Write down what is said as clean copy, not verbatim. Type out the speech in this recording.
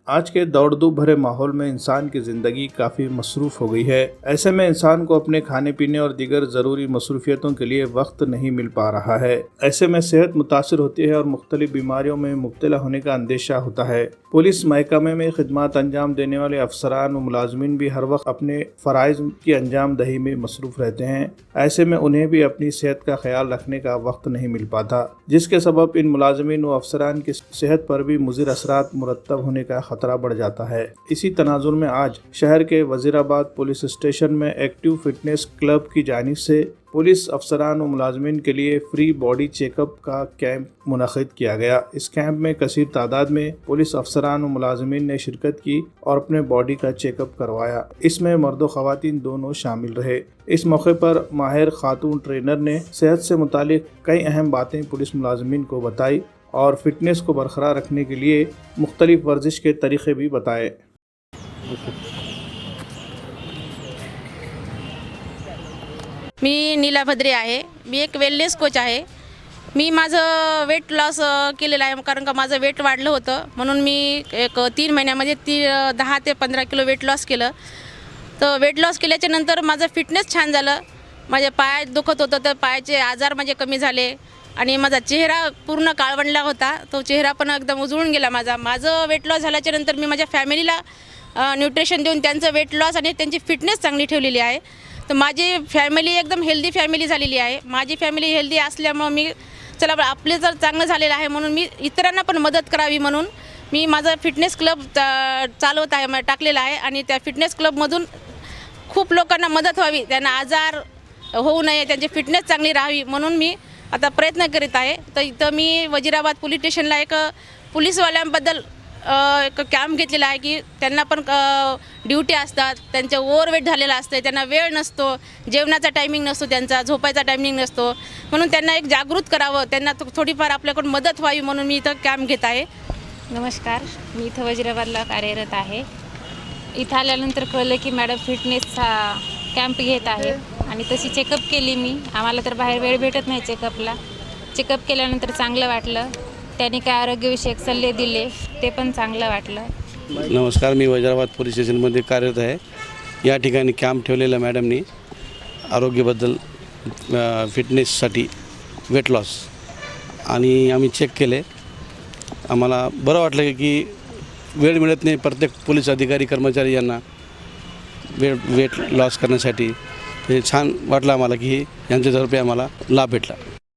आज के दौड़-धूप भरे माहौल में इंसान की ज़िंदगी काफ़ी मसरूफ़ हो गई है। ऐसे में इंसान को अपने खाने पीने और दीगर ज़रूरी मसरूफियतों के लिए वक्त नहीं मिल पा रहा है। ऐसे में सेहत मुतासिर होती है और मुख्तलिफ बीमारियों में मुब्तला होने का अंदेशा होता है। पुलिस महकमे में खिदमत अंजाम देने वाले अफसरान व मुलाजमीन भी हर वक्त अपने फ़राइज़ की अंजाम दही में मसरूफ़ रहते हैं। ऐसे में उन्हें भी अपनी सेहत का ख्याल रखने का वक्त नहीं मिल पाता, जिसके सबब इन मुलाजमीन व अफसरान की सेहत पर भी मुज़िर असरात मुरतब होने का खतरा बढ़ जाता है। इसी तनाजुर में आज शहर के वजीराबाद पुलिस स्टेशन में एक्टिव फिटनेस क्लब की जानिब से पुलिस अफसरान व मुलाजमीन के लिए फ्री बॉडी चेकअप का कैंप मुनक़िद किया गया। इस कैंप में कसीर तादाद में पुलिस अफसरान व मुलाजमीन ने शिरकत की और अपने बॉडी का चेकअप करवाया। इसमें मर्द व ख़वातीन दोनों शामिल रहे। इस मौके पर माहिर खातून ट्रेनर ने सेहत से मुतालिक कई अहम बातें पुलिस मुलाजमीन को बताई और फिटनेस को बरकरार रखने के लिए मुख्तलिफ वर्जिश के तरीक़े भी बताए। मी नीला भद्रे आहे। मी एक वेलनेस कोच आहे। मी माझं वेट लॉस केलेलं आहे, कारण का माझं वेट वाढलं होतं, म्हणून मी एक 3 महिन्यामध्ये 10 ते 15 किलो वेट लॉस केलं। तर वेट लॉस केल्याच्या नंतर माझं फिटनेस छान झालं। माझे पाय दुखत होतं, तर पायाचे आजार माझे कमी झाले आणि माझा चेहरा पूर्ण काळवंडला होता, तो चेहरा पण एकदम उजळून गेला माझं वेट लॉस झाल्याच्या नंतर मी माझ्या फॅमिलीला न्यूट्रिशन देऊन त्यांचं वेट लॉस आणि त्यांची फिटनेस चांगली ठेवलेली आहे। तर माझी फॅमिली एकदम हेल्दी फॅमिली झालेली आहे। माझी फॅमिली हेल्दी असल्यामुळे मी चला आपले जर चांगलं झालेलं आहे म्हणून मी इतरांना पण मदत करावी म्हणून मी माझा फिटनेस क्लब चालवत आहे, टाकलेला आहे आणि त्या फिटनेस क्लबमधून खूप लोकांना मदत व्हावी, त्यांना आजार होऊ नये, त्यांची फिटनेस चांगली राहावी म्हणून मी आता प्रयत्न करीत आहे। तर इथं मी वजीराबाद पोलीस स्टेशनला एक पोलीसवाल्यांबद्दल एक कॅम्प घेतलेला आहे की त्यांना पण ड्युटी असतात, त्यांचं ओव्हरवेट झालेलं असतं, त्यांना वेळ नसतो, जेवणाचा टायमिंग नसतो, त्यांचा झोपायचा टायमिंग नसतो, म्हणून त्यांना एक जागृत करावं, त्यांना थोडीफार आपल्याकडून मदत व्हावी म्हणून मी इथं कॅम्प घेत आहे। नमस्कार, मी इथं वजीराबादला कार्यरत आहे। इथं आल्यानंतर कळलं की मॅडम फिटनेसचा कॅम्प घेत आहे आणि तशी चेकअप केली मी। आम्हाला तर बाहेर वेळ भेटत नाही चेकअपला। चेकअप केल्यानंतर चांगलं वाटलं, त्यांनी काय आरोग्यविषयक सल्ले दिले ते पण चांगलं वाटलं। नमस्कार, मी वजीराबाद पोलीस स्टेशनमध्ये कार्यरत आहे। या ठिकाणी कॅम्प ठेवलेला मॅडमनी आरोग्याबद्दल, फिटनेससाठी, वेट लॉस, आणि आम्ही चेक केले। आम्हाला बरं वाटलं की वेळ मिळत नाही प्रत्येक पोलीस अधिकारी कर्मचारी यांना वेट लॉस करण्यासाठी। हे छान वाटलं आम्हाला की यांच्यातर्फे आम्हाला लाभ भेटला।